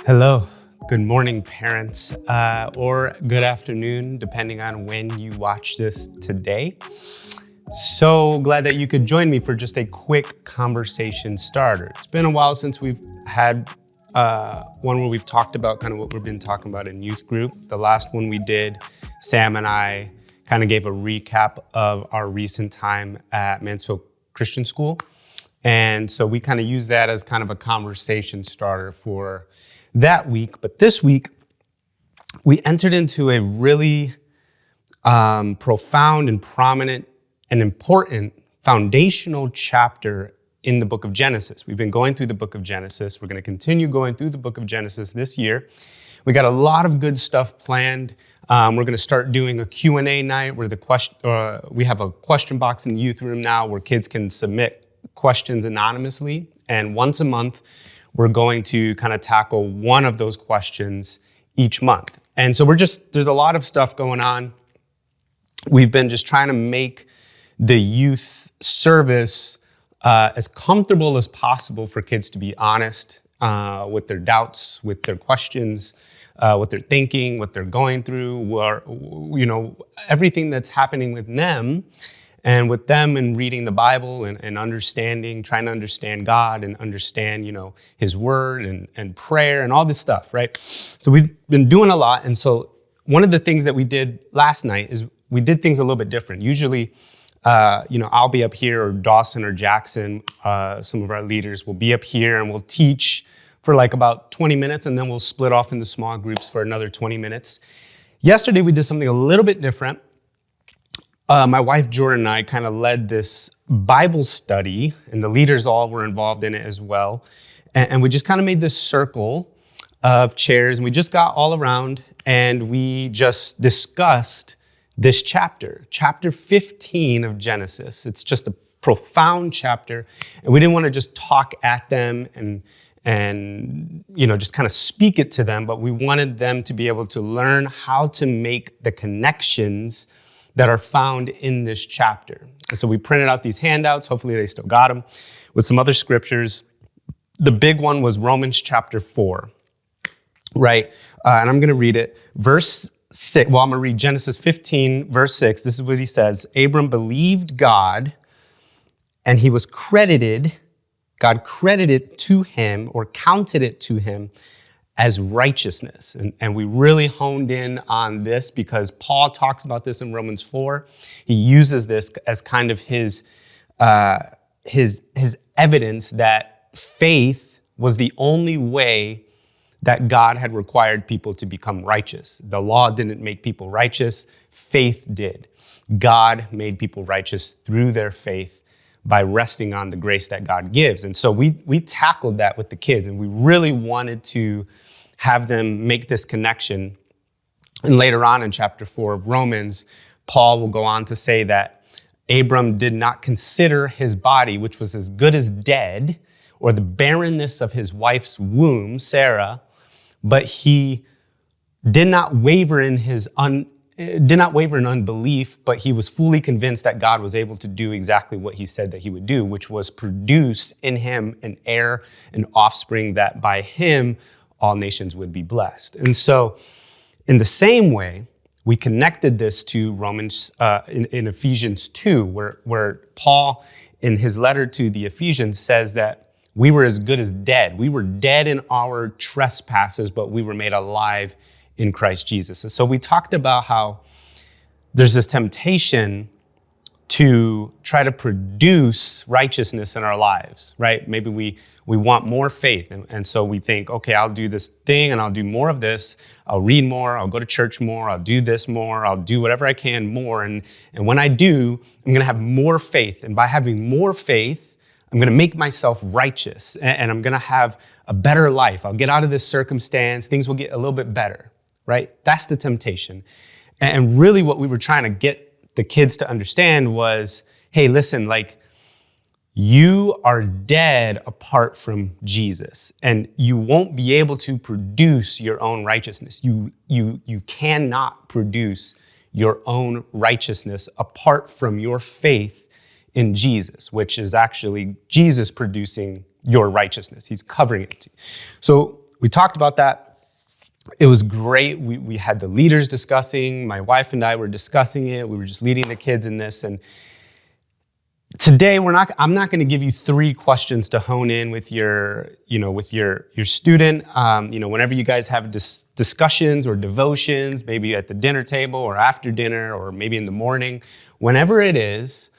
Hello, good morning, parents, or good afternoon, depending on when you watch this today. So glad that you could join me for just a quick conversation starter. It's been a while since we've had one where we've talked about kind of what we've been talking about in youth group. The last one we did, Sam and I kind of gave a recap of our recent time at Mansfield Christian School. And so we kind of use that as kind of a conversation starter for that week. But this week, we entered into a really profound and prominent and important foundational chapter in the book of Genesis. We've been going through the book of Genesis. We're going to continue going through the book of Genesis this year. We got a lot of good stuff planned. We're going to start doing a Q&A night where we have a question box in the youth room now where kids can submit questions anonymously. And once a month, we're going to kind of tackle one of those questions each month. And so there's a lot of stuff going on. We've been just trying to make the youth service as comfortable as possible for kids to be honest with their doubts, with their questions, what they're thinking, what they're going through, everything that's happening with them. And with them and reading the Bible and understanding, trying to understand God and understand, His Word and prayer and all this stuff, right? So we've been doing a lot. And so one of the things that we did last night is we did things a little bit different. Usually, I'll be up here, or Dawson or Jackson, some of our leaders will be up here and we'll teach for like about 20 minutes, and then we'll split off into small groups for another 20 minutes. Yesterday, we did something a little bit different. My wife, Jordan, and I kind of led this Bible study, and the leaders all were involved in it as well. And we just kind of made this circle of chairs, and we just got all around, and we just discussed this chapter 15 of Genesis. It's just a profound chapter, and we didn't want to just talk at them and just kind of speak it to them, but we wanted them to be able to learn how to make the connections that are found in this chapter. And so we printed out these handouts, hopefully they still got them, with some other scriptures. The big one was Romans chapter 4, right? And I'm gonna read it. Verse 6, I'm gonna read Genesis 15, verse 6. This is what he says. Abram believed God, and he was credited, God credited to him, or counted it to him, as righteousness. And we really honed in on this because Paul talks about this in Romans 4. He uses this as kind of his evidence that faith was the only way that God had required people to become righteous. The law didn't make people righteous, faith did. God made people righteous through their faith by resting on the grace that God gives. And so we tackled that with the kids, and we really wanted to have them make this connection. And later on in chapter 4 of Romans, Paul will go on to say that Abram did not consider his body, which was as good as dead, or the barrenness of his wife's womb, Sarah, but he did not waver in unbelief, but he was fully convinced that God was able to do exactly what he said that he would do, which was produce in him an heir, an offspring, that by him all nations would be blessed. And so in the same way, we connected this to Romans in Ephesians 2, where Paul, in his letter to the Ephesians, says that we were as good as dead. We were dead in our trespasses, but we were made alive in Christ Jesus. And so we talked about how there's this temptation to try to produce righteousness in our lives, right? Maybe we want more faith. And so we think, okay, I'll do this thing and I'll do more of this. I'll read more. I'll go to church more. I'll do this more. I'll do whatever I can more. And when I do, I'm going to have more faith. And by having more faith, I'm going to make myself righteous and I'm going to have a better life. I'll get out of this circumstance. Things will get a little bit better, right? That's the temptation. And really what we were trying to get the kids to understand was, hey, listen, you are dead apart from Jesus, and you won't be able to produce your own righteousness. You cannot produce your own righteousness apart from your faith in Jesus, which is actually Jesus producing your righteousness. He's covering it. So we talked about that. It was great. We had the leaders discussing. My wife and I were discussing it. We were just leading the kids in this. And today I'm not going to give you 3 questions to hone in with your student. Whenever you guys have discussions or devotions, maybe at the dinner table or after dinner or maybe in the morning, whenever it is,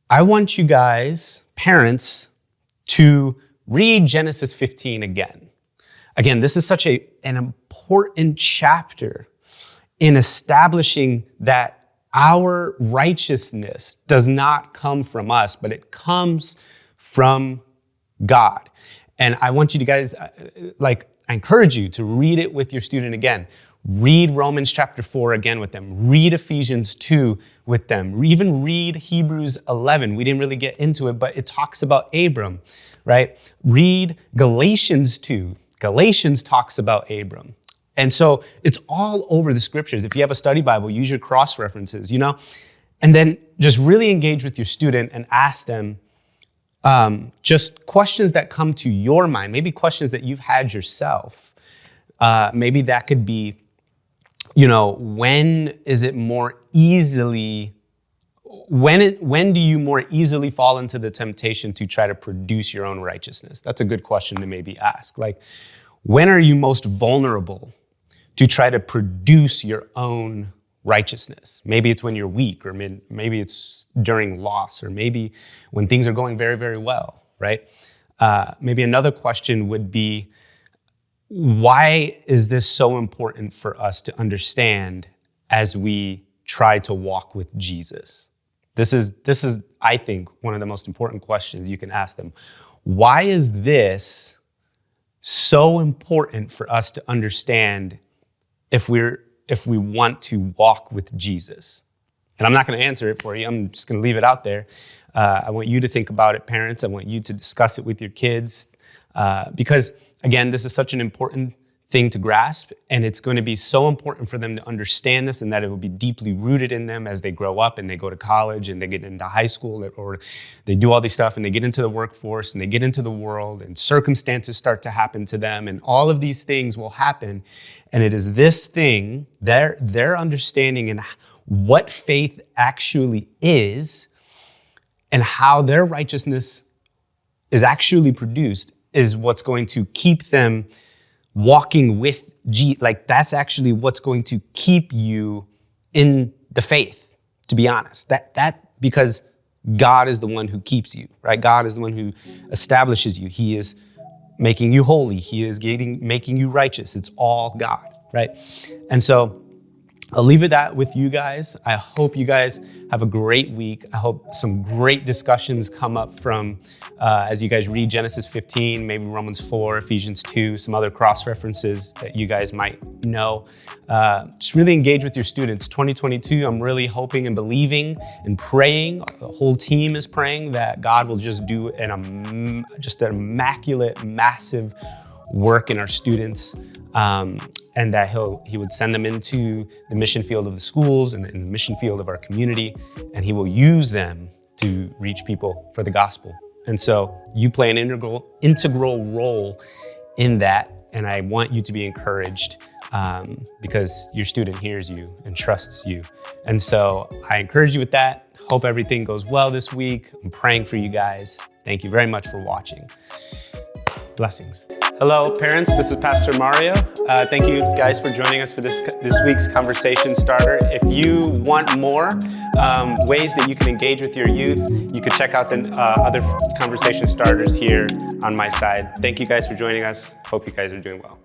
I want you guys, parents, to read Genesis 15 again. Again, this is such an important chapter in establishing that our righteousness does not come from us, but it comes from God. And I want you to guys, I encourage you to read it with your student again. Read Romans chapter 4 again with them. Read Ephesians 2 with them. Even read Hebrews 11. We didn't really get into it, but it talks about Abram, right? Read Galatians 2. Galatians talks about Abram. And so it's all over the scriptures. If you have a study Bible, use your cross references, and then just really engage with your student and ask them just questions that come to your mind, maybe questions that you've had yourself. Maybe that could be, when do you more easily fall into the temptation to try to produce your own righteousness? That's a good question to maybe ask. When are you most vulnerable to try to produce your own righteousness? Maybe it's when you're weak, or maybe it's during loss, or maybe when things are going very, very well, right? Maybe another question would be, why is this so important for us to understand as we try to walk with Jesus? This is, I think, one of the most important questions you can ask them. Why is this so important for us to understand if we want to walk with Jesus? And I'm not going to answer it for you. I'm just going to leave it out there. I want you to think about it, parents. I want you to discuss it with your kids because, again, this is such an important thing to grasp, and it's going to be so important for them to understand this, and that it will be deeply rooted in them as they grow up and they go to college and they get into high school, or they do all these stuff and they get into the workforce and they get into the world and circumstances start to happen to them, and all of these things will happen. And it is this thing, their understanding and what faith actually is and how their righteousness is actually produced is what's going to keep them walking with Jesus. That's actually what's going to keep you in the faith, to be honest. Because God is the one who keeps you, right? God is the one who establishes you. He is making you holy. He is making you righteous. It's all God, right? And so I'll leave it that with you guys. I hope you guys have a great week. I hope some great discussions come up from as you guys read Genesis 15, maybe Romans 4, Ephesians 2, some other cross references that you guys might know. Just really engage with your students. 2022, I'm really hoping and believing and praying. The whole team is praying that God will just do an immaculate, massive work in our students. And that he would send them into the mission field of the schools and the mission field of our community, and he will use them to reach people for the gospel. And so you play an integral role in that, and I want you to be encouraged because your student hears you and trusts you. And so I encourage you with that. Hope everything goes well this week. I'm praying for you guys. Thank you very much for watching. Blessings. Hello, parents. This is Pastor Mario. Thank you guys for joining us for this week's conversation starter. If you want more ways that you can engage with your youth, you can check out the other conversation starters here on my side. Thank you guys for joining us. Hope you guys are doing well.